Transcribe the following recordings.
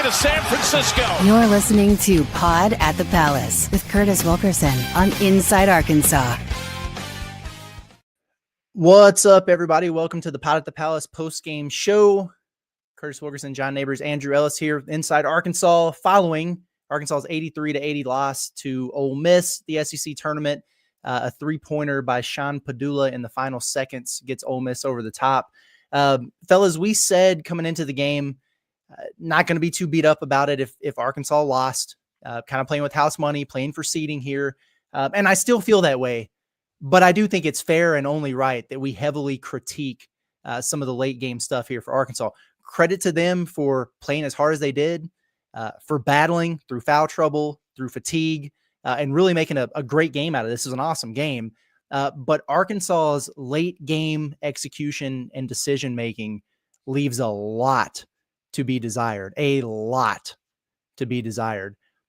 to San Francisco. You're listening to Pod at the Palace with Curtis Wilkerson on Inside Arkansas. What's up, everybody? Welcome to the Pod at the Palace post-game show. Curtis Wilkerson, John Neighbors, Andrew Ellis here inside Arkansas, following Arkansas's 83-80 loss to Ole Miss, the SEC tournament. A three-pointer by Sean Padula in the final seconds gets Ole Miss over the top. Fellas, we said coming into the game, not going to be too beat up about it if Arkansas lost, kind of playing with house money, playing for seeding here. And I still feel that way, but I do think it's fair and only right that we heavily critique some of the late game stuff here for Arkansas. Credit to them for playing as hard as they did, for battling through foul trouble, through fatigue, and really making a great game out of this. Is an awesome game. But Arkansas's late game execution and decision-making leaves a lot to be desired,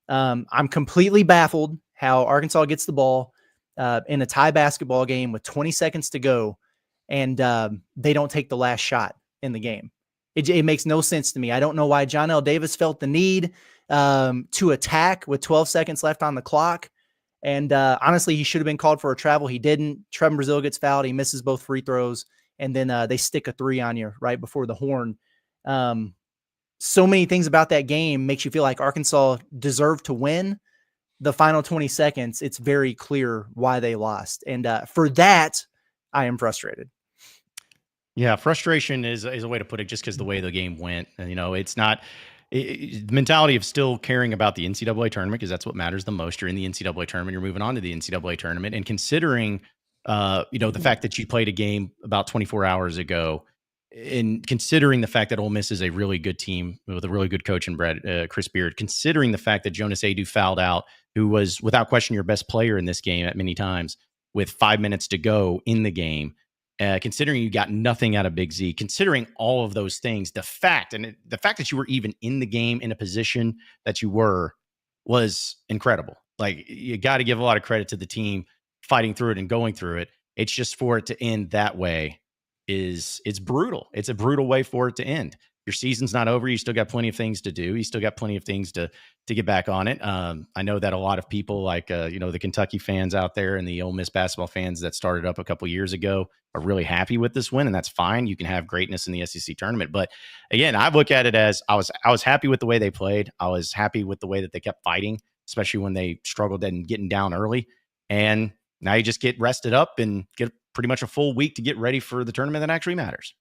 I'm completely baffled how Arkansas gets the ball in a tie basketball game with 20 seconds to go, and they don't take the last shot in the game. It makes no sense to me. I don't know why John L. Davis felt the need to attack with 12 seconds left on the clock. And honestly, he should have been called for a travel. He didn't. Trevin Brazile gets fouled. He misses both free throws. And then they stick a three on you right before the horn. So many things about that game makes you feel like Arkansas deserved to win. The final 20 seconds, it's very clear why they lost. And for that, I am frustrated. Yeah, frustration is a way to put it, just because the way the game went. And, it's not the mentality of still caring about the NCAA tournament, because that's what matters the most. You're in the NCAA tournament. You're moving on to the NCAA tournament. And considering, the fact that you played a game about 24 hours ago, and considering the fact that Ole Miss is a really good team with a really good coach in Chris Beard, considering the fact that Jonas Adu fouled out, who was without question your best player in this game at many times, with 5 minutes to go in the game, considering you got nothing out of Big Z, considering all of those things, the fact that you were even in the game in a position that you were was incredible. Like, you got to give a lot of credit to the team fighting through it and going through it. It's just, for it to end that way it's brutal. It's a brutal way for it to end. Your season's not over. You still got plenty of things to do. You still got plenty of things to get back on it. I know that a lot of people, like, the Kentucky fans out there and the Ole Miss basketball fans that started up a couple years ago, are really happy with this win, and that's fine. You can have greatness in the SEC tournament. But again, I look at it as I was happy with the way they played. I was happy with the way that they kept fighting, especially when they struggled and getting down early. And now you just get rested up and get pretty much a full week to get ready for the tournament that actually matters.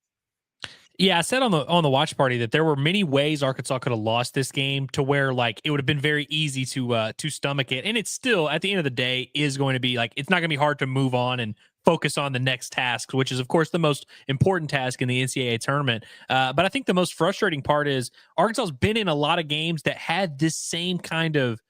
Yeah, I said on the watch party that there were many ways Arkansas could have lost this game, to where, like, it would have been very easy to stomach it. And it's still, at the end of the day, is going to be, like, it's not going to be hard to move on and focus on the next task, which is, of course, the most important task in the NCAA tournament. But I think the most frustrating part is Arkansas's been in a lot of games that had this same kind of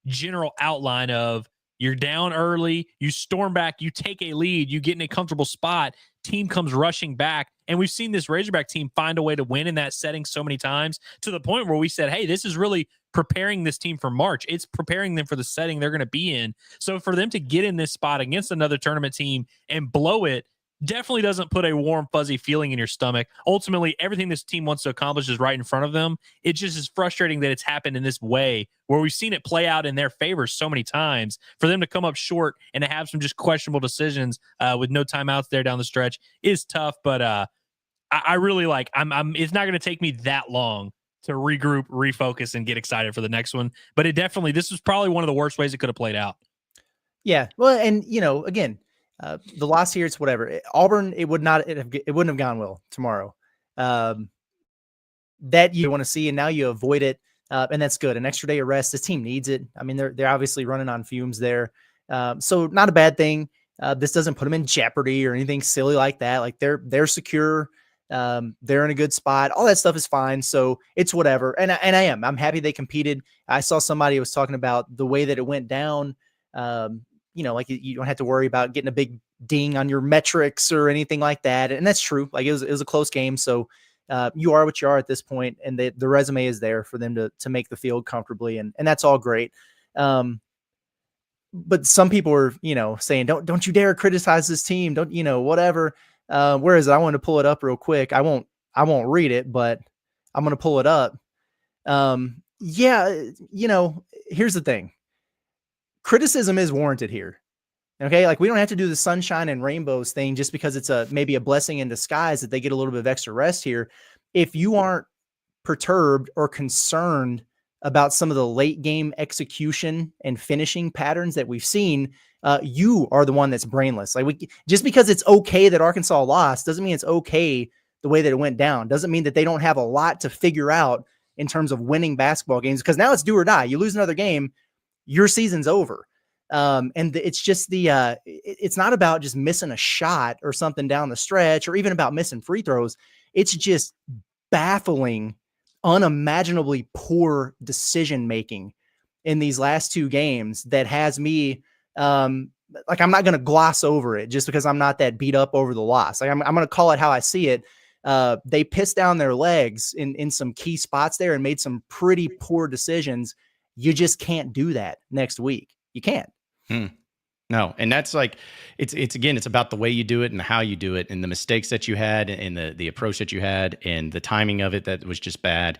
general outline of, you're down early, you storm back, you take a lead, you get in a comfortable spot, team comes rushing back. And we've seen this Razorback team find a way to win in that setting so many times, to the point where we said, hey, this is really preparing this team for March. It's preparing them for the setting they're going to be in. So for them to get in this spot against another tournament team and blow it definitely doesn't put a warm, fuzzy feeling in your stomach. Ultimately, everything this team wants to accomplish is right in front of them. It just is frustrating that it's happened in this way, where we've seen it play out in their favor so many times. For them to come up short and to have some just questionable decisions with no timeouts there down the stretch is tough. But I really like, it's not going to take me that long to regroup, refocus, and get excited for the next one. But this was probably one of the worst ways it could have played out. Yeah. Well, and, again, the loss here, it's whatever. Auburn, it wouldn't have gone well tomorrow. That you want to see, and now you avoid it, and that's good. An extra day of rest. This team needs it. I mean, they're obviously running on fumes there, so not a bad thing. This doesn't put them in jeopardy or anything silly like that. Like, they're secure. They're in a good spot. All that stuff is fine. So it's whatever. And I'm happy they competed. I saw somebody was talking about the way that it went down. Like, you don't have to worry about getting a big ding on your metrics or anything like that. And that's true. Like, it was a close game. So you are what you are at this point, and the resume is there for them to make the field comfortably. And that's all great. But some people were, saying, don't you dare criticize this team. Don't, whatever. Where is it? I want to pull it up real quick. I won't read it, but I'm going to pull it up. Yeah, here's the thing. Criticism is warranted here. Okay, like we don't have to do the sunshine and rainbows thing just because it's maybe a blessing in disguise that they get a little bit of extra rest here. If you aren't perturbed or concerned about some of the late game execution and finishing patterns that we've seen, you are the one that's brainless. Like just because it's okay that Arkansas lost doesn't mean it's okay the way that it went down. Doesn't mean that they don't have a lot to figure out in terms of winning basketball games, because now it's do or die. You lose another game, your season's over. And it's just it's not about just missing a shot or something down the stretch, or even about missing free throws. It's just baffling, unimaginably poor decision-making in these last two games that has me, like, I'm not going to gloss over it just because I'm not that beat up over the loss. Like I'm going to call it how I see it. They pissed down their legs in some key spots there and made some pretty poor decisions. You just can't do that next week. You can't. No. And that's like, it's again, it's about the way you do it and how you do it and the mistakes that you had and the approach that you had and the timing of it that was just bad.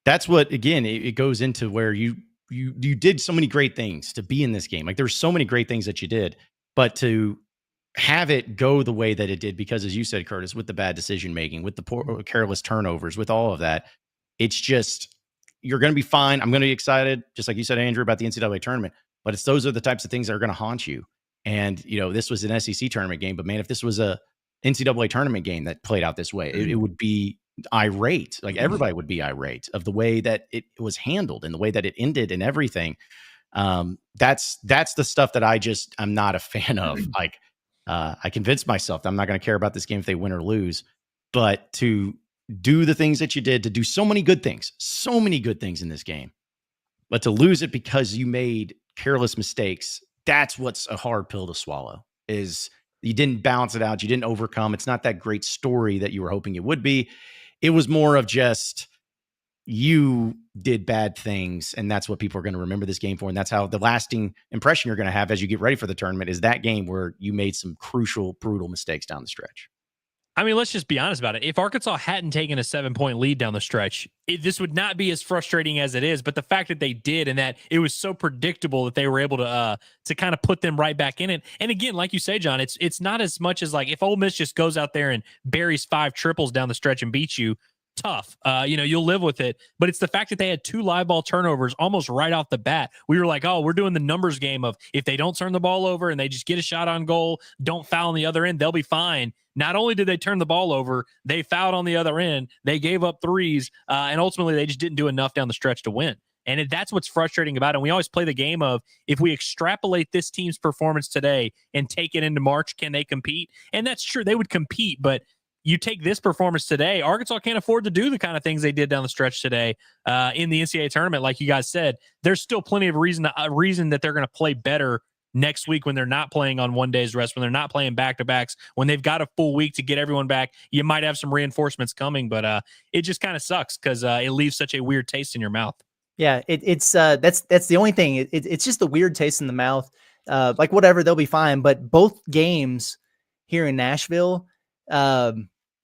That's what, again, it goes into where you did so many great things to be in this game. Like there's so many great things that you did, but to have it go the way that it did, because as you said, Curtis, with the bad decision-making, with the poor, careless turnovers, with all of that, it's just, you're going to be fine. I'm going to be excited, just like you said, Andrew, about the NCAA tournament. But those are the types of things that are going to haunt you. And, this was an SEC tournament game, but man, if this was a NCAA tournament game that played out this way, it would be irate. Like everybody would be irate of the way that it was handled and the way that it ended and everything. That's the stuff that I'm not a fan of. Like, I convinced myself that I'm not going to care about this game if they win or lose, but to do the things that you did, to do so many good things in this game, but to lose it because you made careless mistakes, that's what's a hard pill to swallow. Is you didn't balance it out, you didn't overcome. It's not that great story that you were hoping it would be. It was more of just you did bad things, and that's what people are going to remember this game for. And that's how the lasting impression you're going to have as you get ready for the tournament is that game where you made some crucial, brutal mistakes down the stretch. I mean, let's just be honest about it. If Arkansas hadn't taken a 7-point lead down the stretch, this would not be as frustrating as it is. But the fact that they did, and that it was so predictable that they were able to kind of put them right back in it. And again, like you say, John, it's not as much as like if Ole Miss just goes out there and buries 5 triples down the stretch and beats you. Tough. You'll live with it. But it's the fact that they had 2 live ball turnovers almost right off the bat. We were like, oh, we're doing the numbers game of if they don't turn the ball over and they just get a shot on goal, don't foul on the other end, they'll be fine. Not only did they turn the ball over, they fouled on the other end. They gave up threes, and ultimately they just didn't do enough down the stretch to win. And that's what's frustrating about it. And we always play the game of if we extrapolate this team's performance today and take it into March, can they compete? And that's true. They would compete, but you take this performance today, Arkansas can't afford to do the kind of things they did down the stretch today in the NCAA tournament. Like you guys said, there's still plenty of reason that they're going to play better next week when they're not playing on one day's rest, when they're not playing back-to-backs, when they've got a full week to get everyone back. You might have some reinforcements coming, but it just kind of sucks because it leaves such a weird taste in your mouth. Yeah, it's that's the only thing. It's just the weird taste in the mouth. Like whatever, they'll be fine. But both games here in Nashville,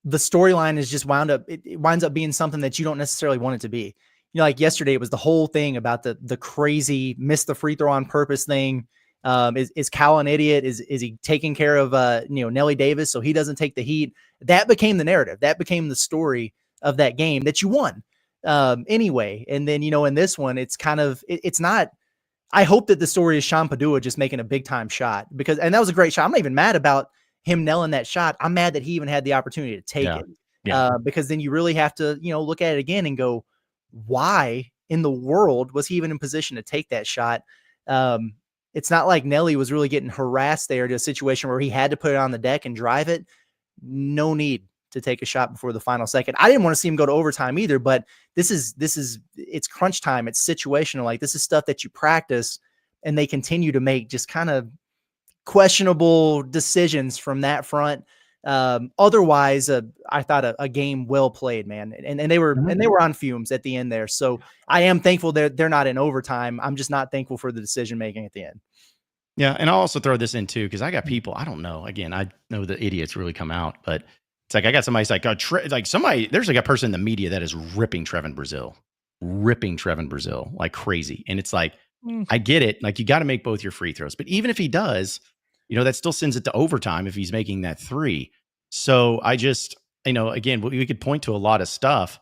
the storyline is just it winds up being something that you don't necessarily want it to be. Like yesterday, it was the whole thing about the crazy miss the free throw on purpose thing. Is Cal an idiot? Is he taking care of Nelly Davis so he doesn't take the heat? That became the narrative. That became the story of that game that you won anyway. And then in this one, it's kind of it's not. I hope that the story is Sean Padua just making a big time shot and that was a great shot. I'm not even mad about him nailing that shot. I'm mad that he even had the opportunity to take it. Yeah. Because then you really have to look at it again and go, why in the world was he even in position to take that shot? It's not like Nelly was really getting harassed there to a situation where he had to put it on the deck and drive it. No need to take a shot before the final second. I didn't want to see him go to overtime either, but it's crunch time. It's situational. Like this is stuff that you practice, and they continue to make just kind of questionable decisions from that front. Otherwise, I thought a game well played, man. And they were on fumes at the end there. So I am thankful they're not in overtime. I'm just not thankful for the decision making at the end. Yeah, and I'll also throw this in too, because I got people, I don't know. Again, I know the idiots really come out, but it's like I got somebody's like there's like a person in the media that is ripping Trevin Brazile. ripping Trevin Brazil like crazy. And it's like, I get it. Like, you got to make both your free throws. But even if he does, that still sends it to overtime if he's making that three. So I just, again, we could point to a lot of stuff,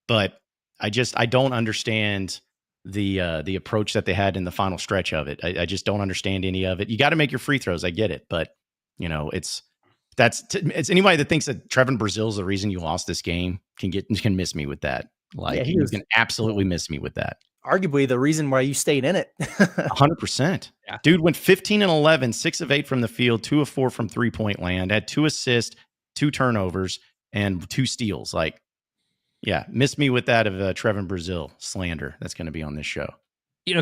but I don't understand the approach that they had in the final stretch of it. I just don't understand any of it. You got to make your free throws. I get it. But, it's anybody that thinks that Trevin Brazil is the reason you lost this game can miss me with that. Like, you can absolutely miss me with that. Arguably the reason why you stayed in it. 100%. Yeah. Dude went 15 and 11, 6 of 8 from the field, 2 of 4 from 3-point land, had 2 assists, 2 turnovers, and 2 steals. Like, yeah, miss me with that of Trevin Brazil slander that's going to be on this show.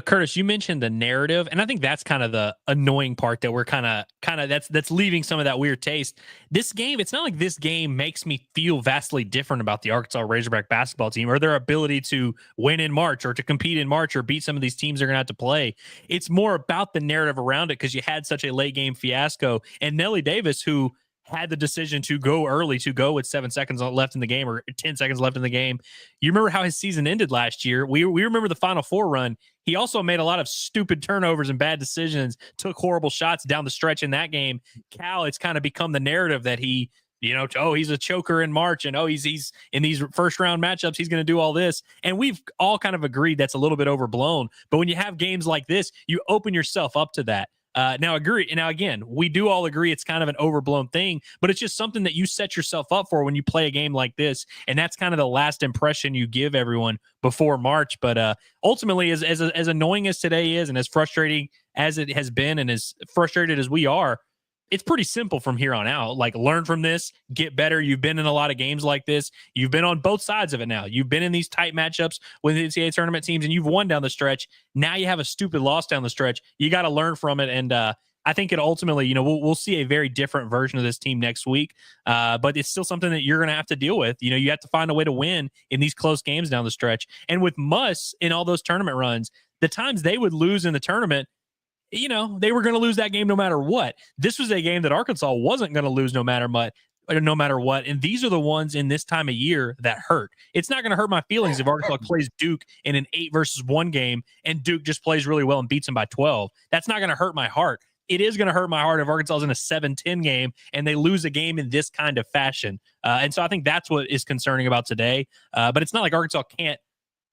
Curtis, you mentioned the narrative, and I think that's kind of the annoying part that we're kind of that's leaving some of that weird taste. This game, it's not like this game makes me feel vastly different about the Arkansas Razorback basketball team or their ability to win in March or to compete in March or beat some of these teams they're going to have to play. It's more about the narrative around it because you had such a late game fiasco, and Nelly Davis, who had the decision to go early, to go with 7 seconds left in the game or 10 seconds left in the game. You remember how his season ended last year. We remember the Final Four run. He also made a lot of stupid turnovers and bad decisions, took horrible shots down the stretch in that game. Cal, it's kind of become the narrative that he, he's a choker in March, and he's in these first round matchups, he's going to do all this. And we've all kind of agreed that's a little bit overblown. But when you have games like this, you open yourself up to that. Now, again, we do all agree it's kind of an overblown thing, but it's just something that you set yourself up for when you play a game like this. And that's kind of the last impression you give everyone before March. But ultimately, as annoying as today is and as frustrating as it has been and as frustrated as we are, it's pretty simple from here on out. Like, learn from this, get better. You've been in a lot of games like this. You've been on both sides of it now. You've been in these tight matchups with the NCAA tournament teams, and you've won down the stretch. Now you have a stupid loss down the stretch. You got to learn from it. And I think it ultimately, we'll see a very different version of this team next week. But it's still something that you're going to have to deal with. You have to find a way to win in these close games down the stretch. And with Muss in all those tournament runs, the times they would lose in the tournament, they were going to lose that game no matter what. This was a game that Arkansas wasn't going to lose no matter what. And these are the ones in this time of year that hurt. It's not going to hurt my feelings if Arkansas plays Duke in an 8-versus-1 game and Duke just plays really well and beats them by 12. That's not going to hurt my heart. It is going to hurt my heart if Arkansas is in a 7-10 game and they lose a game in this kind of fashion. And so I think that's what is concerning about today. But it's not like Arkansas can't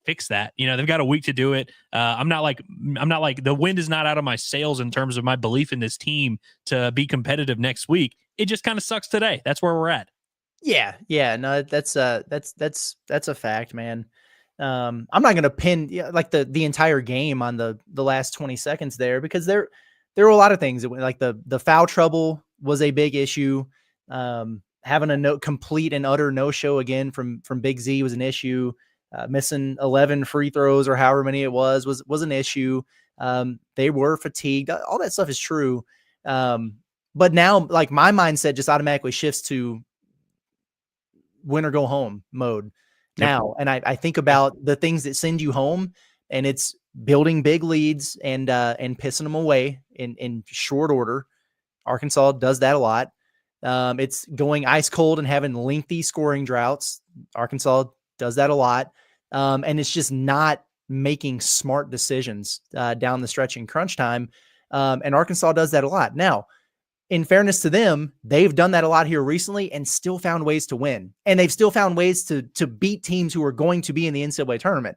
fix that. They've got a week to do it. I'm not like the wind is not out of my sails in terms of my belief in this team to be competitive next week. It just kind of sucks today. That's where we're at. Yeah. No, that's a fact, man. I'm not going to pin like the entire game on the last 20 seconds there, because there were a lot of things that like the foul trouble was a big issue. Having a complete and utter no-show again from Big Z was an issue. Missing 11 free throws or however many it was an issue. They were fatigued. All that stuff is true. But now, like, my mindset just automatically shifts to win or go home mode now. And I think about the things that send you home, and it's building big leads and pissing them away in short order. Arkansas does that a lot. It's going ice cold and having lengthy scoring droughts. Arkansas does that a lot. And it's just not making smart decisions down the stretch in crunch time. And Arkansas does that a lot. Now, in fairness to them, they've done that a lot here recently and still found ways to win. And they've still found ways to beat teams who are going to be in the NCAA tournament.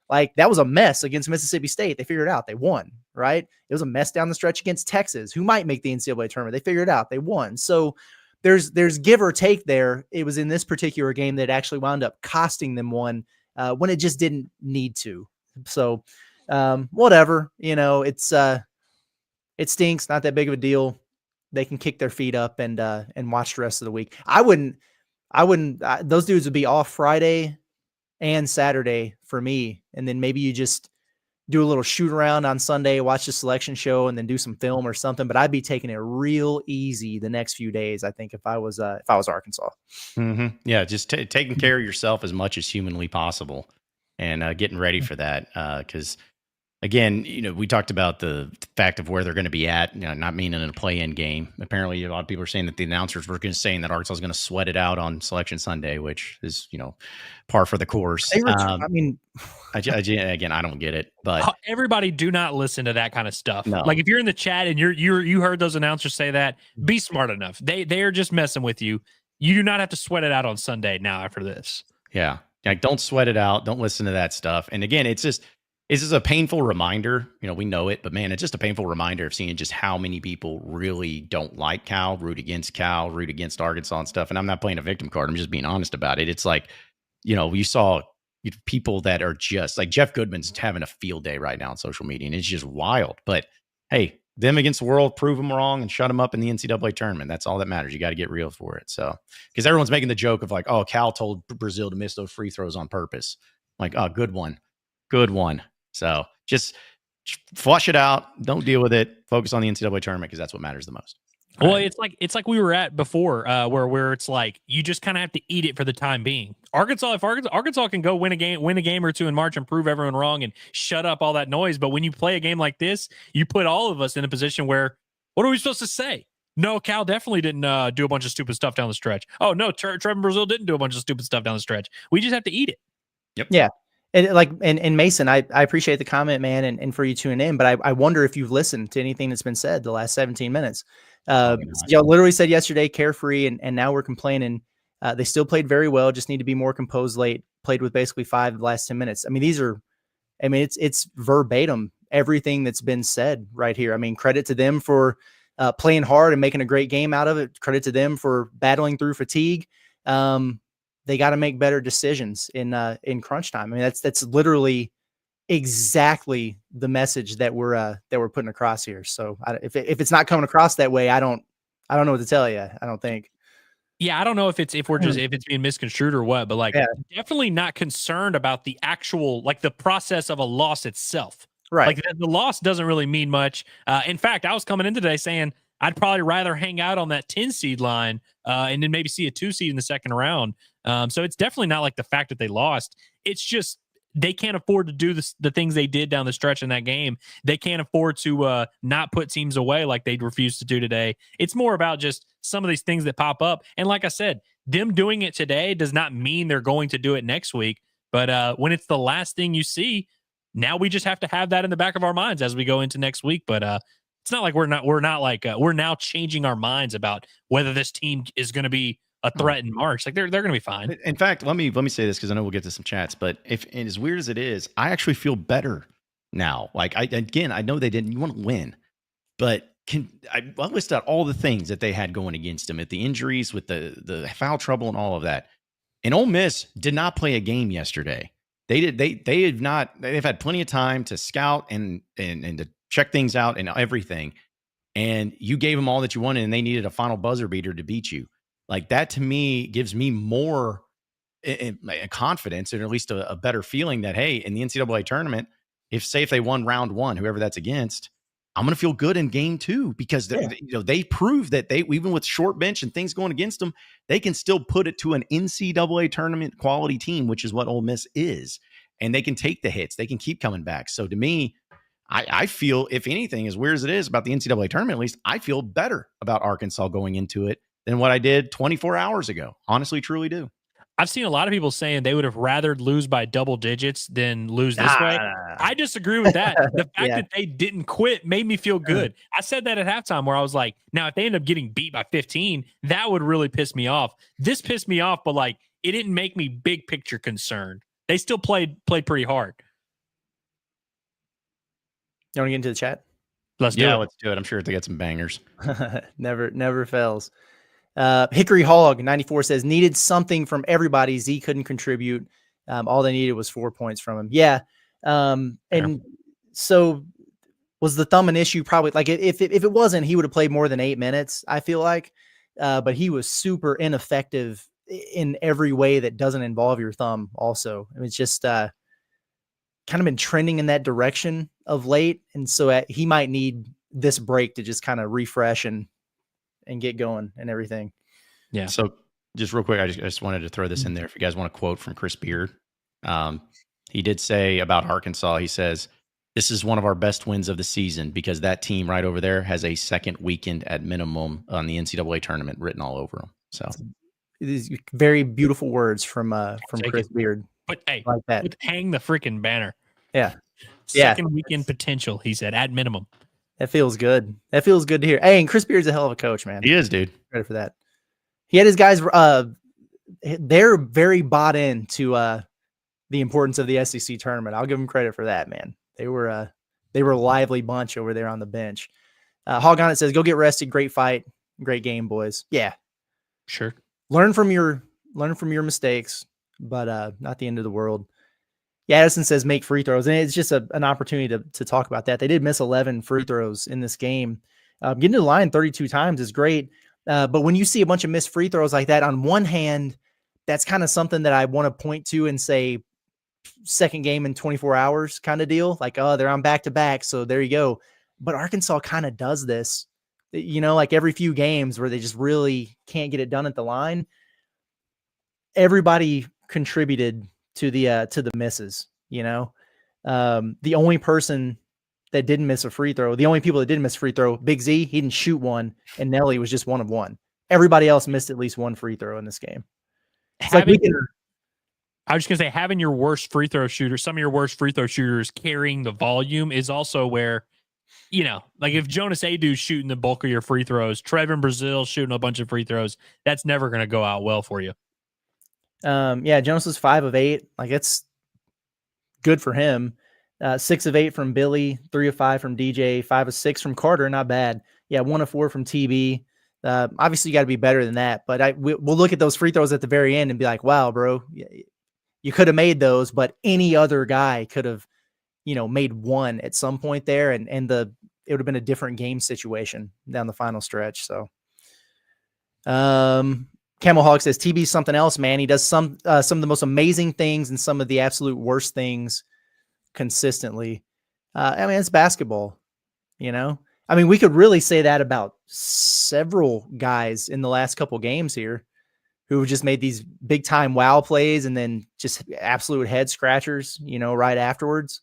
Like, that was a mess against Mississippi State. They figured it out. They won, right? It was a mess down the stretch against Texas, who might make the NCAA tournament. They figured it out. They won. So there's give or take there. It was in this particular game that actually wound up costing them one when it just didn't need to. So whatever, it stinks. Not that big of a deal. They can kick their feet up and watch the rest of the week. I wouldn't, those dudes would be off Friday and Saturday for me. And then maybe you just do a little shoot around on Sunday, watch the selection show, and then do some film or something. But I'd be taking it real easy the next few days, I think, if I was Arkansas. Mm-hmm. Yeah, just taking care of yourself as much as humanly possible and getting ready for that. Because again, we talked about the fact of where they're going to be at, not meaning in a play-in game. Apparently, a lot of people are saying that the announcers were saying that Arkansas is going to sweat it out on Selection Sunday, which is, par for the course. I mean, again, I don't get it, but everybody do not listen to that kind of stuff. No. Like if you're in the chat and you heard those announcers say that, be smart enough. They are just messing with you. You do not have to sweat it out on Sunday now after this. Yeah. Like, don't sweat it out. Don't listen to that stuff. And again, it's just a painful reminder. We know it, but man, it's just a painful reminder of seeing just how many people really don't like Cal, root against Arkansas and stuff. And I'm not playing a victim card. I'm just being honest about it. It's like, you saw people that are just like Jeff Goodman's having a field day right now on social media, and it's just wild. But hey, them against the world, prove them wrong and shut them up in the NCAA tournament. That's all that matters. You got to get real for it. So, because everyone's making the joke of like, oh, Cal told Brazil to miss those free throws on purpose. Like, oh, good one. So just flush it out. Don't deal with it. Focus on the NCAA tournament because that's what matters the most. Well, right. It's like we were at before, where it's like you just kind of have to eat it for the time being. If Arkansas can go win a game or two in March and prove everyone wrong and shut up all that noise, but when you play a game like this, you put all of us in a position where what are we supposed to say? No, Cal definitely didn't do a bunch of stupid stuff down the stretch. Oh no, Trevor Brazil didn't do a bunch of stupid stuff down the stretch. We just have to eat it. Yep. Yeah. And Mason, I appreciate the comment, man, and for you tuning in, but I wonder if you've listened to anything that's been said the last 17 minutes. Y'all literally said yesterday, carefree, and now we're complaining. They still played very well, just need to be more composed late, played with basically 5 of the last 10 minutes. I mean, it's verbatim, everything that's been said right here. I mean, credit to them for playing hard and making a great game out of it. Credit to them for battling through fatigue. They got to make better decisions in crunch time. I mean, that's literally exactly the message that we're putting across here. So if it's not coming across that way, I don't know what to tell you. I don't think. Yeah, I don't know if it's being misconstrued or what, but definitely not concerned about the actual the process of a loss itself. Right. Like the loss doesn't really mean much. In fact, I was coming in today saying I'd probably rather hang out on that 10 seed line and then maybe see a 2 seed in the second round. So it's definitely not like the fact that they lost. It's just they can't afford to do the things they did down the stretch in that game. They can't afford to not put teams away like they refused to do today. It's more about just some of these things that pop up. And like I said, them doing it today does not mean they're going to do it next week. But when it's the last thing you see, now we just have to have that in the back of our minds as we go into next week. But it's not like we're now changing our minds about whether this team is going to be a threat in March. Like they're going to be fine. In fact, let me say this because I know we'll get to some chats. But and as weird as it is, I actually feel better now. Like I know they didn't. You want to win, but I list out all the things that they had going against them at the injuries with the foul trouble and all of that. And Ole Miss did not play a game yesterday. They've had plenty of time to scout and to check things out and everything. And you gave them all that you wanted, and they needed a final buzzer beater to beat you. Like that to me gives me more confidence, or at least a better feeling that, hey, in the NCAA tournament, if they won round 1, whoever that's against, I'm going to feel good in game 2 because they prove that even with short bench and things going against them, they can still put it to an NCAA tournament quality team, which is what Ole Miss is. And they can take the hits. They can keep coming back. So to me, I feel, if anything, as weird as it is about the NCAA tournament, at least I feel better about Arkansas going into it than what I did 24 hours ago. Honestly, truly do. I've seen a lot of people saying they would have rather lose by double digits than lose this way. I disagree with that. The fact that they didn't quit made me feel good. I said that at halftime where I was like, now if they end up getting beat by 15, that would really piss me off. This pissed me off, but it didn't make me big picture concerned. They still played pretty hard. You want to get into the chat? Let's do it. I'm sure they got some bangers. Never fails. Hickory Hog 94 says needed something from everybody. Z couldn't contribute. All they needed was 4 points from him. Yeah. And so was the thumb an issue? Probably. Like if it wasn't, he would have played more than 8 minutes, I feel like. But he was super ineffective in every way that doesn't involve your thumb also. I mean, it's just kind of been trending in that direction of late. And so he might need this break to just kind of refresh and get going and everything. Yeah. So just real quick, I just wanted to throw this in there. If you guys want a quote from Chris Beard, he did say about Arkansas, he says, this is one of our best wins of the season because that team right over there has a second weekend at minimum on the NCAA tournament written all over them. So These very beautiful words from Take Chris it. Beard. But hey, Like that. hang the freaking banner. Yeah. Second weekend potential, he said, at minimum. That feels good. That feels good to hear. Hey, and Chris Beard's a hell of a coach, man. he is, dude. Credit for that. He had his guys. They're very bought into the importance of the SEC tournament. I'll give them credit for that, man. They were a lively bunch over there on the bench. Hog on it says, "Go get rested. Great fight, great game, boys." Yeah, Sure. learn from your mistakes, but not the end of the world. Yeah, Addison says make free throws, and it's just an opportunity to talk about that. They did miss 11 free throws in this game. Getting to the line 32 times is great, but when you see a bunch of missed free throws like that, on one hand, that's kind of something that I want to point to and say, second game in 24 hours kind of deal. Like, oh, they're on back-to-back, so there you go. But Arkansas kind of does this, like every few games where they just really can't get it done at the line. Everybody contributed to the misses, the only person that didn't miss a free throw, the only people that didn't miss a free throw, Big Z, he didn't shoot one, and Nelly was just 1 of 1. Everybody else missed at least one free throw in this game. It's I was just going to say, having your worst free throw shooter, some of your worst free throw shooters carrying the volume is also where, like if Jonas Adu's shooting the bulk of your free throws, Trevin Brazil shooting a bunch of free throws, that's never going to go out well for you. Yeah, Jonas was 5 of 8. Like, it's good for him. 6 of 8 from Billy, 3 of 5 from DJ, 5 of 6 from Carter. Not bad. Yeah, 1 of 4 from TB. Obviously, you got to be better than that. But we'll look at those free throws at the very end and be like, wow, bro, you could have made those, but any other guy could have, made one at some point there, and it would have been a different game situation down the final stretch. So, Camel Hawk says TB's something else, man. He does some of the most amazing things and some of the absolute worst things consistently. It's basketball, we could really say that about several guys in the last couple games here who just made these big time wow plays and then just absolute head scratchers, right afterwards.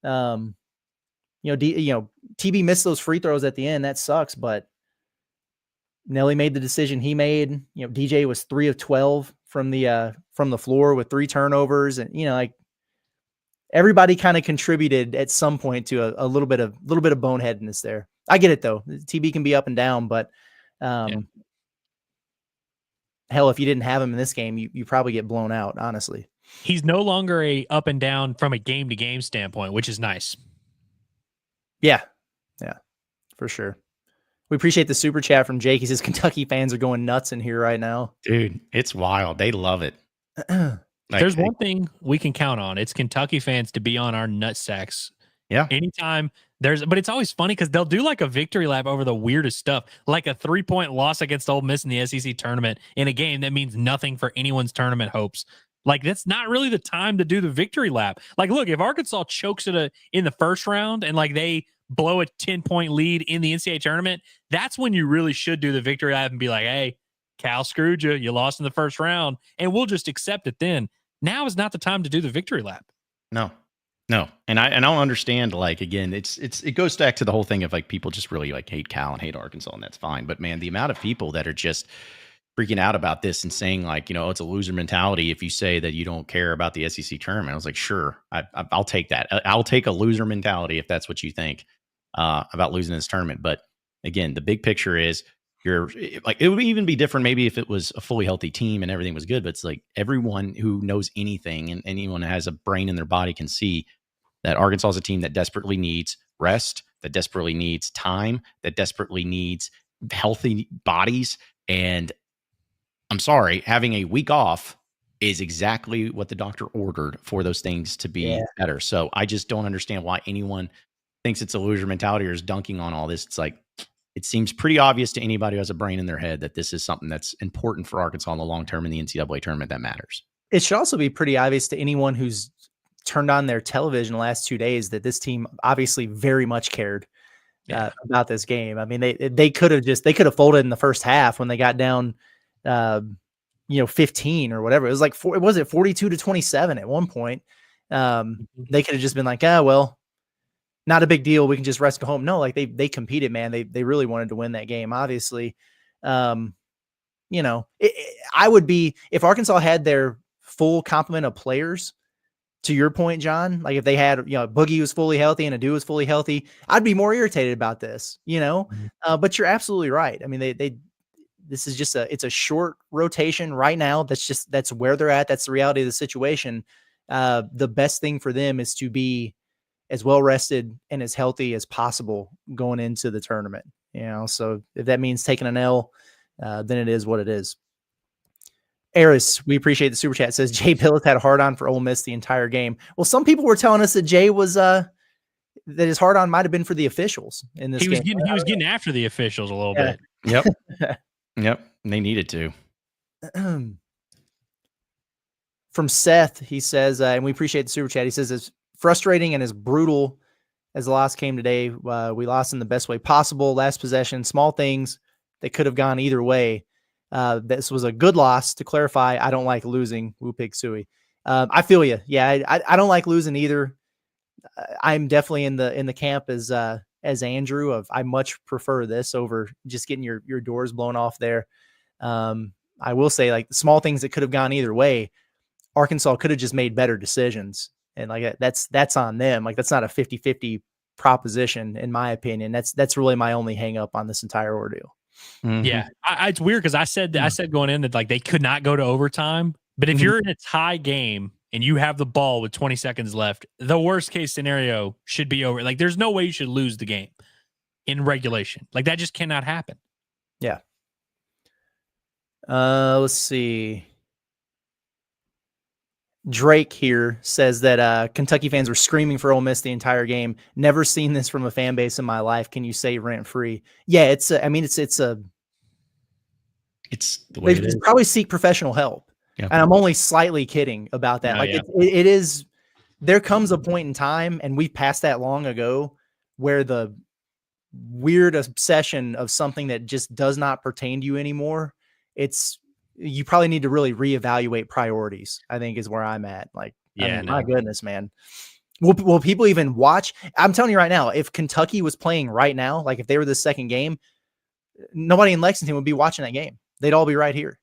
TB missed those free throws at the end. That sucks, but Nelly made the decision he made. DJ was 3 of 12 from the floor with 3 turnovers, and everybody kind of contributed at some point to a little bit of boneheadedness there. I get it though. TB can be up and down, but hell, if you didn't have him in this game, you probably get blown out. Honestly, he's no longer a up and down from a game to game standpoint, which is nice. Yeah, for sure. We appreciate the super chat from Jake. He says Kentucky fans are going nuts in here right now. Dude, it's wild. They love it. There's one thing we can count on. It's Kentucky fans to be on our nutsacks. Yeah. Anytime but it's always funny because they'll do like a victory lap over the weirdest stuff, like a 3-point loss against Ole Miss in the SEC tournament in a game that means nothing for anyone's tournament hopes. Like, that's not really the time to do the victory lap. Like, look, if Arkansas chokes it in the first round and like they blow a 10-point lead in the NCAA tournament, that's when you really should do the victory lap and be like, hey, Cal screwed you. You lost in the first round, and we'll just accept it then. Now is not the time to do the victory lap. No. And I don't understand, like, again, it goes back to the whole thing of like people just really like hate Cal and hate Arkansas, and that's fine. But man, the amount of people that are just freaking out about this and saying like, it's a loser mentality if you say that you don't care about the SEC tournament. I was like, sure, I'll take that. I'll take a loser mentality if that's what you think about losing this tournament. But again, the big picture is you're like, it would even be different maybe if it was a fully healthy team and everything was good. But it's like everyone who knows anything and anyone who has a brain in their body can see that Arkansas is a team that desperately needs rest, that desperately needs time, that desperately needs healthy bodies. And I'm sorry, having a week off is exactly what the doctor ordered for those things to be better. So I just don't understand why anyone thinks it's a loser mentality or is dunking on all this. It's like, it seems pretty obvious to anybody who has a brain in their head that this is something that's important for Arkansas in the long term in the NCAA tournament that matters. It should also be pretty obvious to anyone who's turned on their television the last 2 days that this team obviously very much cared about this game. I mean, they could have folded in the first half when they got down 15 or whatever. It was like, was it 42-27 at one point? They could have just been like, well, not a big deal. We can just rest go home. No, like they competed, man. They really wanted to win that game. Obviously, I would be, if Arkansas had their full complement of players, to your point, John, like if they had, Boogie was fully healthy and Adu was fully healthy, I'd be more irritated about this, but you're absolutely right. I mean, this is just it's a short rotation right now. That's where they're at. That's the reality of the situation. The best thing for them is to be as well rested and as healthy as possible going into the tournament. So if that means taking an L, then it is what it is. Eris, we appreciate the super chat. It says Jay Billis had a hard on for Ole Miss the entire game. Well, some people were telling us that Jay was that his hard on might have been for the officials in this game. He was getting after the officials a little bit. Yep. Yep. They needed to. From Seth, he says, and we appreciate the super chat. He says, as frustrating and as brutal as the loss came today, we lost in the best way possible. Last possession, small things that could have gone either way. This was a good loss. To clarify, I don't like losing. Woo Pig Suey. I feel you. Yeah, I don't like losing either. I'm definitely in the camp as Andrew of I much prefer this over just getting your doors blown off there. I will say, like, the small things that could have gone either way, Arkansas could have just made better decisions. And like that's on them. Like, that's not a 50-50 proposition, in my opinion. That's really my only hang up on this entire ordeal. Mm-hmm. Yeah. It's weird because I said going in that, like, they could not go to overtime. But if you're in a tie game and you have the ball with 20 seconds left, the worst case scenario should be over. Like, there's no way you should lose the game in regulation. Like, that just cannot happen. Yeah. Let's see. Drake here says that Kentucky fans were screaming for Ole Miss the entire game. Never seen this from a fan base in my life. Can you say rent free? Yeah, it's the way it is. Probably seek professional help. Yeah. And I'm only slightly kidding about that. It is. There comes a point in time, and we passed that long ago, where the weird obsession of something that just does not pertain to you anymore, you probably need to really reevaluate priorities, I think, is where I'm at. Like, my goodness, man. Will people even watch? I'm telling you right now, if Kentucky was playing right now, like if they were the second game, nobody in Lexington would be watching that game. They'd all be right here.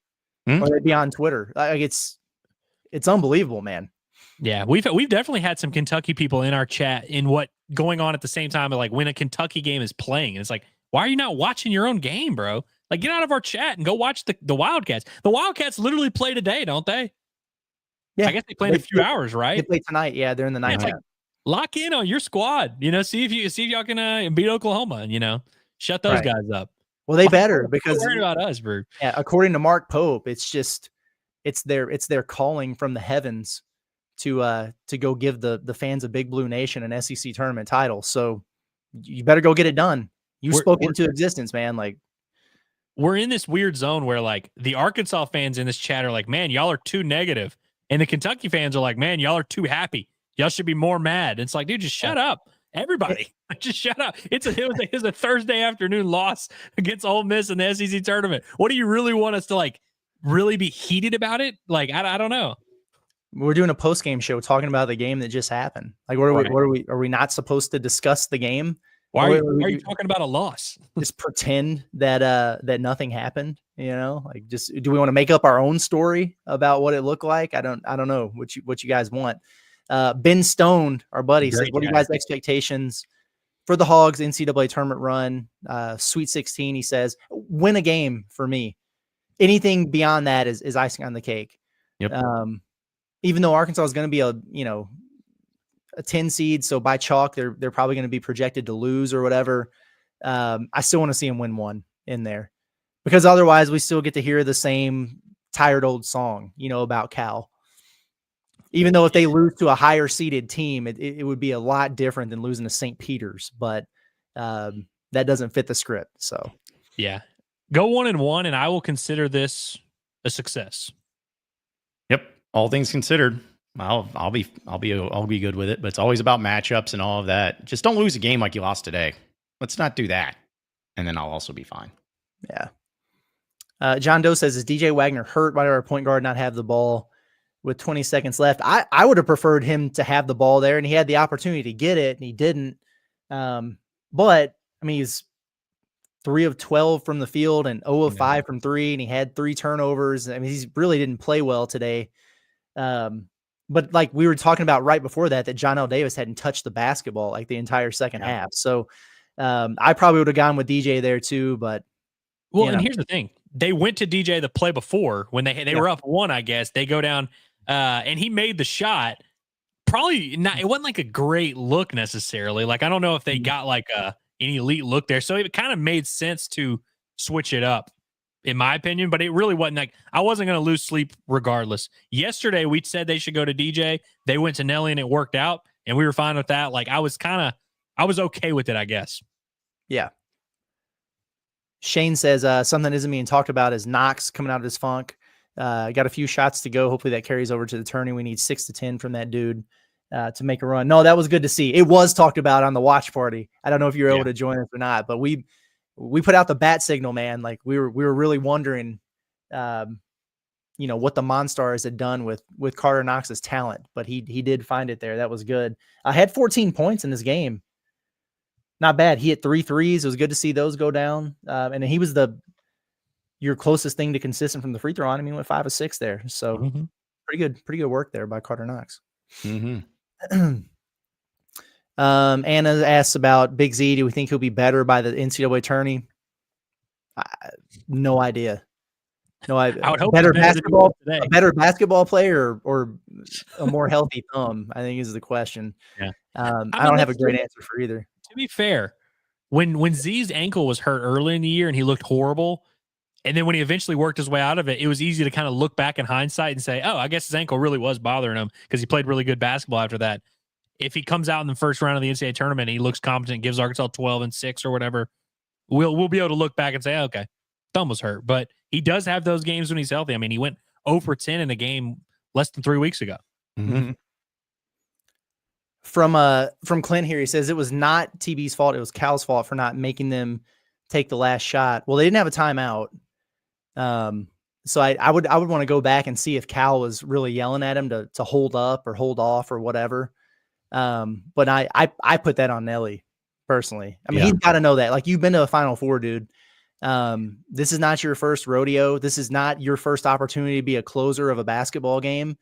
Or they'd be on Twitter. Like, it's unbelievable, man. Yeah, we've definitely had some Kentucky people in our chat in what going on at the same time, like when a Kentucky game is playing. And it's like, why are you not watching your own game, bro? Like, get out of our chat and go watch the Wildcats. The Wildcats literally play today, don't they? Yeah. I guess they play in a few hours, right? They play tonight. Yeah, they're in the night. Like, lock in on your squad. See if y'all can beat Oklahoma and shut those guys up. Well, they better, because worried about us, bro. Yeah, according to Mark Pope, it's their calling from the heavens to go give the fans of Big Blue Nation an SEC tournament title. So you better go get it done. You spoke into existence, man. Like, we're in this weird zone where, like, the Arkansas fans in this chat are like, man, y'all are too negative. And the Kentucky fans are like, man, y'all are too happy. Y'all should be more mad. And it's like, dude, just shut up. Everybody, just shut up. It was a Thursday afternoon loss against Ole Miss in the SEC tournament. What do you really want us to, like, really be heated about it? Like, I don't know. We're doing a post-game show talking about the game that just happened. Like, are we not supposed to discuss the game? Why are you talking about a loss? Just pretend that nothing happened, like, just, do we want to make up our own story about what it looked like? I don't know what you guys want. Ben Stone, our buddy, says, what are you guys' expectations for the Hogs NCAA tournament run? Sweet 16, he says, win a game for me. Anything beyond that is icing on the cake. Yep. Even though Arkansas is going to be a 10 seed, so by chalk, they're probably going to be projected to lose or whatever. I still want to see them win one in there, because otherwise we still get to hear the same tired old song, about Cal. Even though if they lose to a higher seeded team, it would be a lot different than losing to St. Peter's, but that doesn't fit the script. So yeah, go 1-1, and I will consider this a success. Yep, all things considered. I'll be good with it, but it's always about matchups and all of that. Just don't lose a game like you lost today. Let's not do that, and then I'll also be fine. Yeah. John Doe says, is DJ Wagner hurt? Why did our point guard not have the ball with 20 seconds left? I would have preferred him to have the ball there, and he had the opportunity to get it, and he didn't. But I mean, he's 3 of 12 from the field and 0 of 5 from 3, and he had 3 turnovers. I mean, he really didn't play well today. But like we were talking about right before that John L. Davis hadn't touched the basketball like the entire second half. So I probably would have gone with DJ there too. But and here's the thing: they went to DJ the play before when they were up 1. I guess they go down, and he made the shot. Probably not. It wasn't like a great look necessarily. Like I don't know if they got like an elite look there. So it kind of made sense to switch it up, in my opinion. But it really wasn't like I wasn't going to lose sleep regardless. Yesterday we said they should go to DJ. They went to Nelly and it worked out, and we were fine with that. Like I was okay with it, I guess. Yeah. Shane says something isn't being talked about is Knox coming out of his funk. Got a few shots to go. Hopefully that carries over to the tourney. We need 6 to 10 from that dude to make a run. No, that was good to see. It was talked about on the watch party. I don't know if you were able to join us or not, but we put out the bat signal, man. Like we were really wondering, what the Monstars had done with Carter Knox's talent, but he did find it there. That was good. I had 14 points in this game. Not bad. He hit 3 threes. It was good to see those go down. And he was your closest thing to consistent from the free throw line. I mean, he went 5 of 6 there. So pretty good work there by Carter Knox. Anna asks about Big Z. Do we think he'll be better by the NCAA tourney? No idea. No, I would hope better basketball player or a more healthy thumb, I think is the question. Yeah. I don't have a great answer for either. To be fair, when Z's ankle was hurt early in the year and he looked horrible, and then when he eventually worked his way out of it, it was easy to kind of look back in hindsight and say, oh, I guess his ankle really was bothering him because he played really good basketball after that. If he comes out in the first round of the NCAA tournament and he looks competent, gives Arkansas 12 and 6 or whatever, we'll be able to look back and say, okay, thumb was hurt. But he does have those games when he's healthy. I mean, he went 0 for 10 in a game less than 3 weeks ago. Mm-hmm. From Clint here, he says it was not TB's fault. It was Cal's fault for not making them take the last shot. Well, they didn't have a timeout. So I would want to go back and see if Cal was really yelling at him to hold up or hold off or whatever. But I put that on Nelly personally. I mean, he's got to know that. Like, you've been to a Final Four, dude. This is not your first rodeo. This is not your first opportunity to be a closer of a basketball game.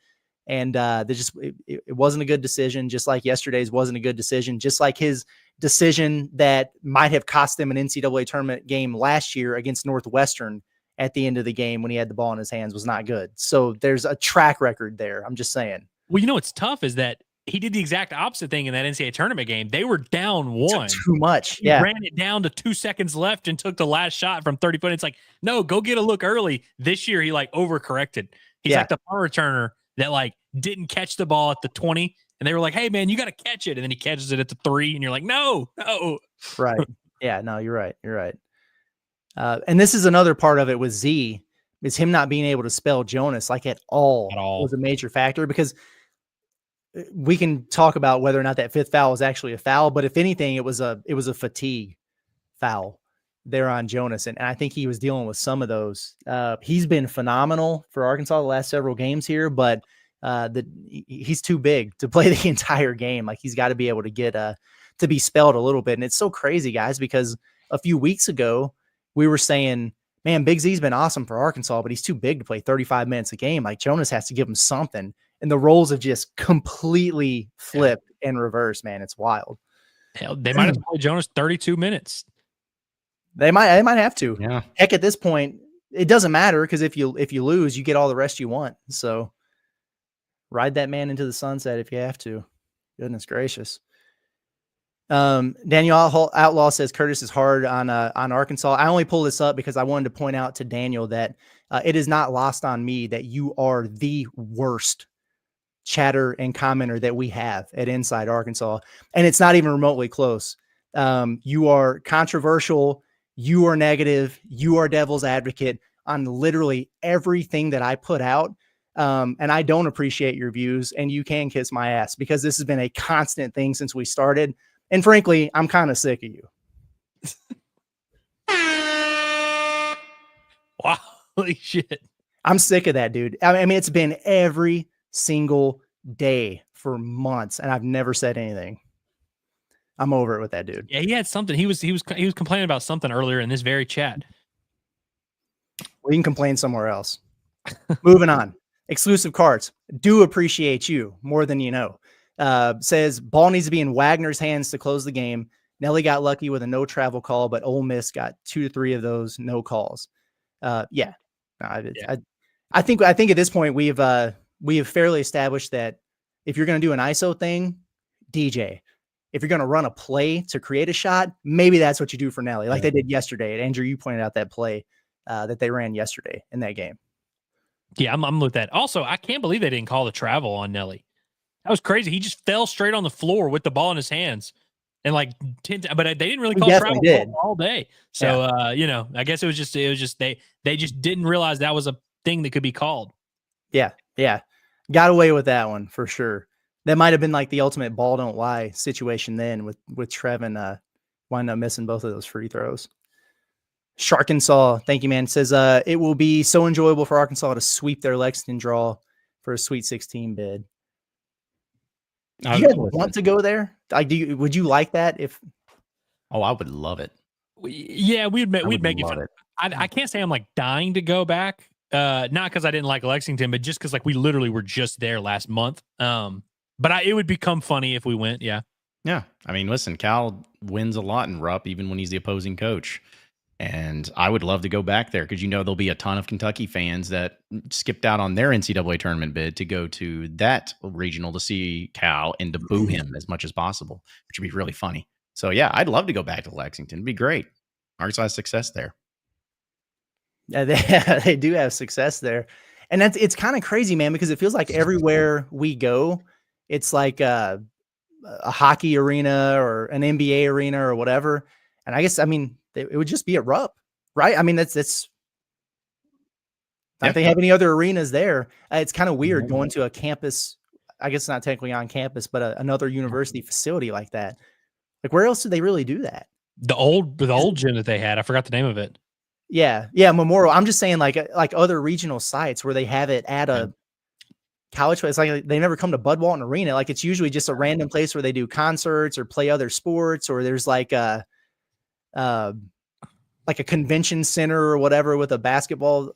And it wasn't a good decision, just like yesterday's wasn't a good decision, just like his decision that might have cost them an NCAA tournament game last year against Northwestern at the end of the game when he had the ball in his hands was not good. So there's a track record there. I'm just saying. Well, what's tough is that he did the exact opposite thing in that NCAA tournament game. They were down 1. Too much. He ran it down to 2 seconds left and took the last shot from 30 foot. It's like, no, go get a look early. This year, he overcorrected. He's like the punt returner that didn't catch the ball at the 20. And they were like, hey, man, you got to catch it. And then he catches it at the 3. And you're like, no. Right. Yeah, no, you're right. You're right. And this is another part of it with Z, is him not being able to spell Jonas at all was a major factor, because we can talk about whether or not that 5th foul was actually a foul, but if anything, it was a fatigue foul there on Jonas. And I think he was dealing with some of those. He's been phenomenal for Arkansas the last several games here, but he's too big to play the entire game. He's got to be able to get to be spelled a little bit. And it's so crazy, guys, because a few weeks ago we were saying, man, Big Z's been awesome for Arkansas, but he's too big to play 35 minutes a game. Jonas has to give him something. And the roles have just completely flipped and reversed, man. It's wild. Hell, they might have to play Jonas 32 minutes. They might have to. Yeah. Heck, at this point, it doesn't matter, because if you lose, you get all the rest you want. So ride that man into the sunset if you have to. Goodness gracious. Daniel Outlaw says Curtis is hard on Arkansas. I only pull this up because I wanted to point out to Daniel that it is not lost on me that you are the worst chatter and commenter that we have at Inside Arkansas. And it's not even remotely close. You are controversial. You are negative. You are devil's advocate on literally everything that I put out. And I don't appreciate your views, and you can kiss my ass, because this has been a constant thing since we started. And frankly, I'm kind of sick of you. Wow. Holy shit. I'm sick of that, dude. I mean, it's been every single day for months, and I've never said anything. I'm over it with that dude. Yeah, he had something. He was complaining about something earlier in this very chat. We can complain somewhere else. Moving on. Exclusive cards. Do appreciate you more than you know. Says ball needs to be in Wagner's hands to close the game. Nelly got lucky with a no travel call, but Ole Miss got 2 to 3 of those no calls. Yeah. I think at this point we have fairly established that if you're going to do an ISO thing, DJ. If you're going to run a play to create a shot, maybe that's what you do for Nelly, like they did yesterday. And Andrew, you pointed out that play that they ran yesterday in that game. Yeah, I'm with that. Also, I can't believe they didn't call the travel on Nelly. That was crazy. He just fell straight on the floor with the ball in his hands. And like, but they didn't really call travel all day. So, I guess it was just they just didn't realize that was a thing that could be called. Yeah. Got away with that one for sure. That might have been like the ultimate ball don't lie situation then with Trevin winding up missing both of those free throws. Arkansas, thank you, man. Says it will be so enjoyable for Arkansas to sweep their Lexington draw for a Sweet 16 bid. Do you guys want to go there? Like, would you like that? Oh, I would love it. We'd make it fun. I can't say I'm like dying to go back. Not because I didn't like Lexington, but just because like we literally were just there last month. But it would become funny if we went. Yeah. I mean, listen, Cal wins a lot in Rupp, even when he's the opposing coach. And I would love to go back there because, there'll be a ton of Kentucky fans that skipped out on their NCAA tournament bid to go to that regional to see Cal and to boo him as much as possible, which would be really funny. So, yeah, I'd love to go back to Lexington. It'd be great. Arkansas has success there. Yeah, they do have success there. And it's kind of crazy, man, because it feels like everywhere we go, it's like a hockey arena or an NBA arena or whatever. And I guess, it would just be at Rupp, right? I mean, that's not they have any other arenas there. It's kind of weird going to a campus. I guess not technically on campus, but another university facility like that. Like, where else do they really do that? The old gym that they had, I forgot the name of it. Yeah, Memorial. I'm just saying, like other regional sites where they have it at a college place. Like they never come to Bud Walton Arena. Like it's usually just a random place where they do concerts or play other sports, or there's like a convention center or whatever with a basketball.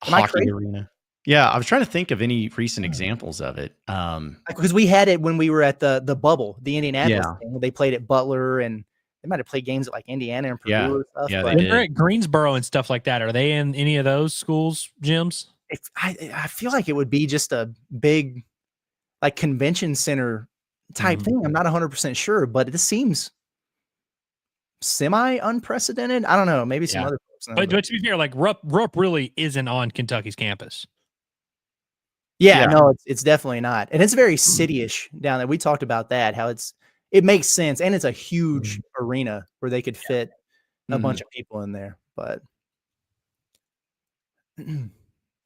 Hockey arena. Yeah, I was trying to think of any recent examples of it. Because we had it when we were at the bubble, the Indianapolis thing, where they played at Butler, and they might have played games at like Indiana and Purdue or stuff. Yeah, but they're at Greensboro and stuff like that. Are they in any of those schools, gyms? I feel like it would be just a big like convention center type thing. I'm not 100% sure, but this seems semi unprecedented. I don't know. Maybe some other folks know. But to be fair, like Rupp really isn't on Kentucky's campus. Yeah, no, it's definitely not. And it's very city-ish down there. We talked about that, how it makes sense. And it's a huge arena where they could fit a bunch of people in there. But and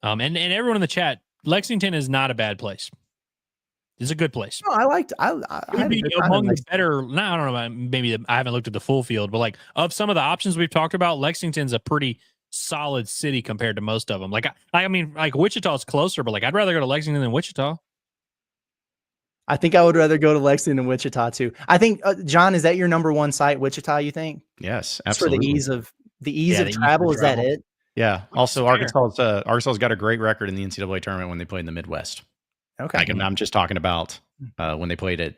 everyone in the chat, Lexington is not a bad place. It's a good place. No, I would be among the better. I don't know. Maybe I haven't looked at the full field, but like of some of the options we've talked about, Lexington's a pretty solid city compared to most of them. Like like Wichita's closer, but like I'd rather go to Lexington than Wichita. I think I would rather go to Lexington than Wichita too. I think John, is that your number one site, Wichita? You think? Yes, absolutely. For the ease of travel, is that it? Yeah. Also, Arkansas's got a great record in the NCAA tournament when they played in the Midwest. Okay. Like, I'm just talking about when they played at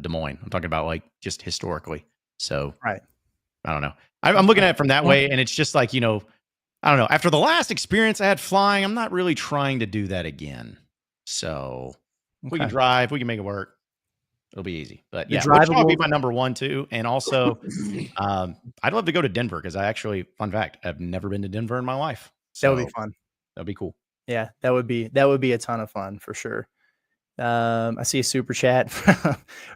Des Moines. I'm talking about like just historically. So right. I don't know. I'm looking at it from that way, and it's just like, I don't know. After the last experience I had flying, I'm not really trying to do that again. So we can drive, we can make it work. It'll be easy. But yeah, Wichita will be my number one too. And also, I'd love to go to Denver because fun fact, I've never been to Denver in my life. So that would be fun. That'd be cool. Yeah, that would be a ton of fun for sure. I see a super chat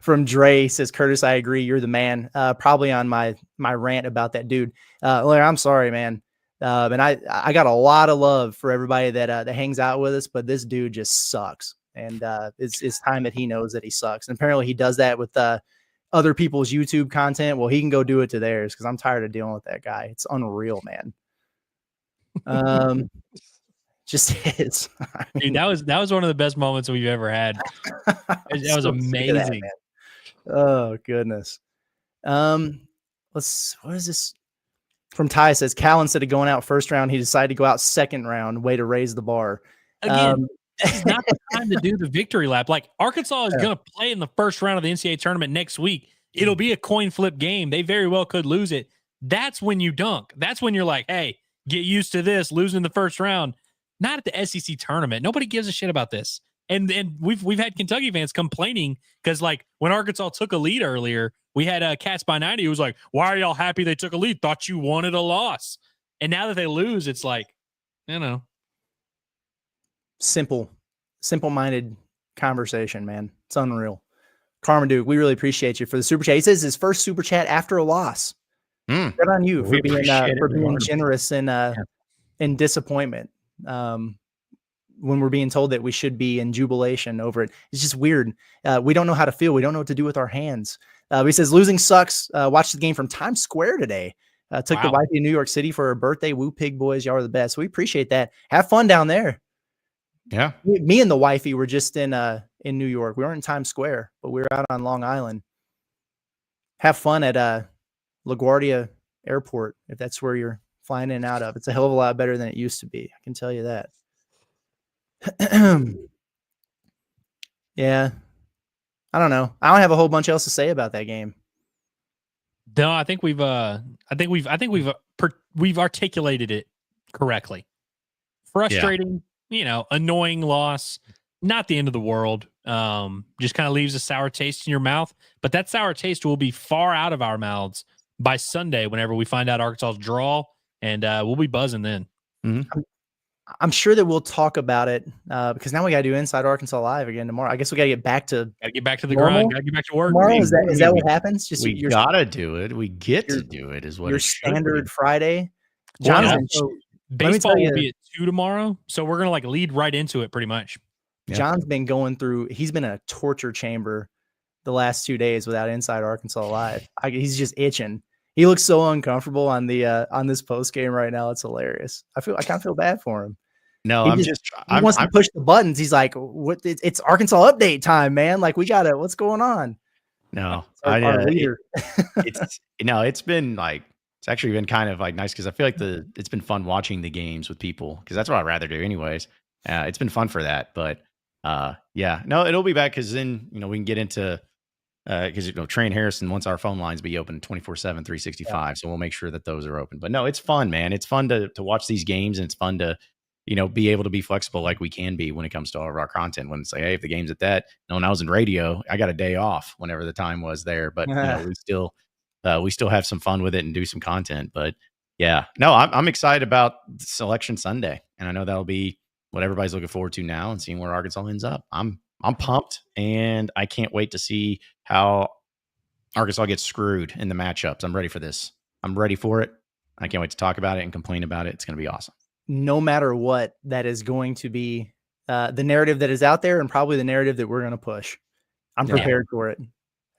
from Dre. Says, Curtis, I agree. You're the man. Probably on my rant about that dude. I'm sorry, man. And I got a lot of love for everybody that hangs out with us, but this dude just sucks. And it's time that he knows that he sucks. And apparently he does that with other people's YouTube content. Well, he can go do it to theirs because I'm tired of dealing with that guy. It's unreal, man. Just is. Dude, that was one of the best moments we've ever had. That was amazing. Oh goodness. What is this? From Ty says Cal, instead of going out first round, he decided to go out second round. Way to raise the bar. Again, this is not the time to do the victory lap. Like Arkansas is going to play in the first round of the NCAA tournament next week. It'll be a coin flip game. They very well could lose it. That's when you dunk. That's when you're like, hey, get used to this, losing the first round. Not at the SEC tournament. Nobody gives a shit about this. And we've had Kentucky fans complaining because, like, when Arkansas took a lead earlier, we had Cats by 90 who was like, why are y'all happy they took a lead? Thought you wanted a loss. And now that they lose, it's like, simple-minded conversation, man. It's unreal. Carmen Duke, we really appreciate you for the super chat. He says his first super chat after a loss. Good on you for being generous in disappointment. When we're being told that we should be in jubilation over it. It's just weird. We don't know how to feel. We don't know what to do with our hands. He says losing sucks. Watched the game from Times Square today. Took the wife to New York City for her birthday. Woo pig boys, y'all are the best. We appreciate that. Have fun down there. Yeah. Me and the wifey were just in New York. We weren't in Times Square, but we were out on Long Island. Have fun at LaGuardia Airport if that's where you're flying in and out of. It's a hell of a lot better than it used to be. I can tell you that. Yeah. I don't know. I don't have a whole bunch else to say about that game. No, I think we've articulated it correctly. Frustrating, annoying loss, not the end of the world. Just kind of leaves a sour taste in your mouth, but that sour taste will be far out of our mouths by Sunday whenever we find out Arkansas's draw, and we'll be buzzing then. Mm-hmm. I'm sure that we'll talk about it because now we got to do Inside Arkansas Live again tomorrow. I guess we got to get back to the grind. Got to get back to work. Tomorrow, is that what happens? Just we got to do it. We get to do it. Is what your standard Friday. Jonathan, baseball will be at 2 tomorrow, so we're gonna lead right into it pretty much. Yeah. John's been going through. He's been in a torture chamber the last 2 days without Inside Arkansas Live. He's just itching. He looks so uncomfortable on this post game right now. It's hilarious. I kind of feel bad for him. No, he wants to push the buttons. He's like, "What? It's Arkansas update time, man! Like we got it. What's going on?" No, our leader. It's been it's actually been kind of nice because I feel like it's been fun watching the games with people because that's what I'd rather do anyways. It's been fun for that, but it'll be back because then we can get into. Because Trey and Harrison wants our phone lines be open 24/7, 365. So we'll make sure that those are open. But no, it's fun, man. It's fun to watch these games, and it's fun to be able to be flexible like we can be when it comes to all of our content. When it's like, hey, if the game's at that, when I was in radio, I got a day off whenever the time was there. But we still have some fun with it and do some content. But yeah, no, I'm excited about Selection Sunday, and I know that'll be what everybody's looking forward to now and seeing where Arkansas ends up. I'm pumped, and I can't wait to see how Arkansas gets screwed in the matchups. I'm ready for this. I'm ready for it. I can't wait to talk about it and complain about it. It's going to be awesome. No matter what, that is going to be the narrative that is out there and probably the narrative that we're going to push. I'm prepared for it.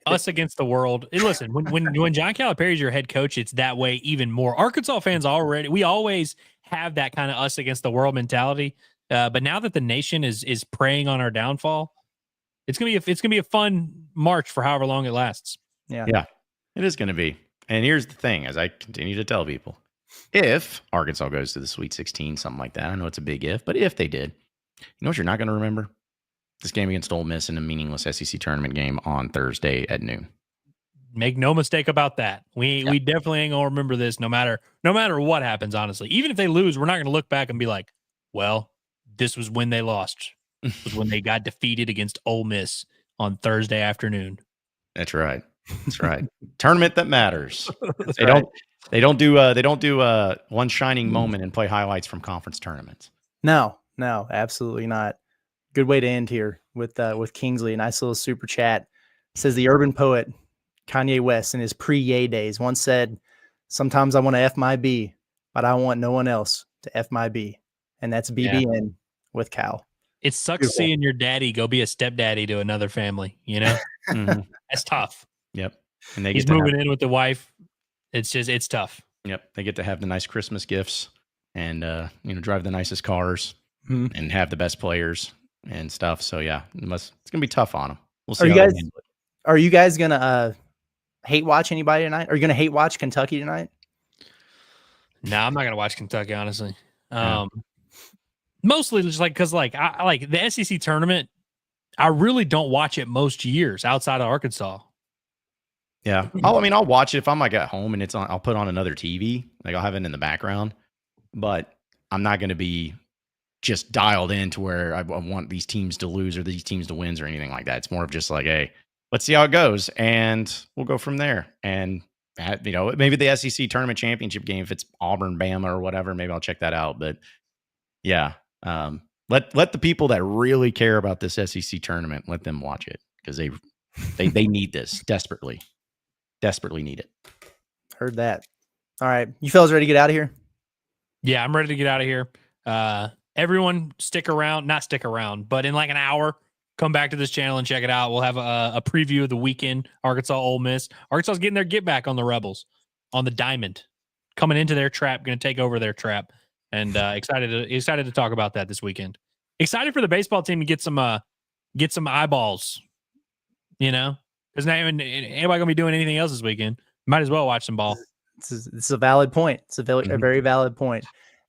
Us against the world. And listen, when John Calipari's your head coach, it's that way even more. Arkansas fans we always have that kind of us against the world mentality. But now that the nation is preying on our downfall, it's gonna be a fun march for however long it lasts. Yeah, it is gonna be. And here's the thing, as I continue to tell people, if Arkansas goes to the Sweet 16, something like that, I know it's a big if, but if they did, what you're not gonna remember? This game against Ole Miss in a meaningless SEC tournament game on Thursday at noon. Make no mistake about that. We definitely ain't gonna remember this no matter what happens. Honestly, even if they lose, we're not gonna look back and be like, well, this was when they lost. It was when they got defeated against Ole Miss on Thursday afternoon. That's right. That's right. Tournament that matters. They don't do one shining moment and play highlights from conference tournaments. No, absolutely not. Good way to end here with Kingsley. A nice little super chat. Says the urban poet Kanye West in his pre-Ye days once said, "Sometimes I want to F my B, but I want no one else to F my B." And that's BBN with Cal. It sucks seeing your daddy go be a stepdaddy to another family, Mm-hmm. That's tough. Yep. And he's moving in with the wife. It's tough. Yep. They get to have the nice Christmas gifts and, drive the nicest cars and have the best players and stuff. So yeah, it's going to be tough on them. We'll see. Are you guys gonna hate watch anybody tonight? Are you gonna hate watch Kentucky tonight? No, I'm not gonna watch Kentucky, honestly. Yeah. Mostly just like because I like the SEC tournament. I really don't watch it most years outside of Arkansas. Yeah. I'll watch it if I'm like at home and it's on. I'll put on another TV. Like I'll have it in the background, but I'm not going to be just dialed in to where I want these teams to lose or these teams to win or anything like that. It's more of just like, hey, let's see how it goes, and we'll go from there. And maybe the SEC tournament championship game, if it's Auburn, Bama, or whatever, maybe I'll check that out. But yeah, let the people that really care about this SEC tournament, let them watch it because they need this desperately need it. Heard that. All right, you fellas ready to get out of here? Yeah, I'm ready to get out of here. Everyone not stick around, but in like an hour, come back to this channel and check it out. We'll have a preview of the weekend, Arkansas-Ole Miss. Arkansas's getting their get back on the Rebels, on the Diamond, coming into their trap, going to take over their trap, and excited to talk about that this weekend. Excited for the baseball team to get some eyeballs, because not even anybody going to be doing anything else this weekend. Might as well watch some ball. It's a valid point. It's a very valid point.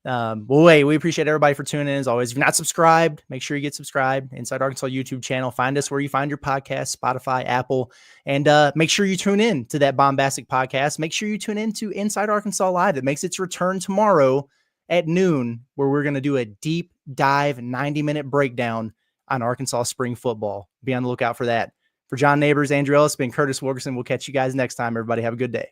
We appreciate everybody for tuning in as always. If you're not subscribed, make sure you get subscribed. Inside Arkansas YouTube channel. Find us where you find your podcast, Spotify, Apple, and make sure you tune in to that bombastic podcast. Make sure you tune in to Inside Arkansas Live. That makes its return tomorrow at noon, where we're going to do a deep dive 90-minute breakdown on Arkansas spring football. Be on the lookout for that. For John Neighbors, Andrew Ellis, been Curtis Wilkerson. We'll catch you guys next time. Everybody have a good day.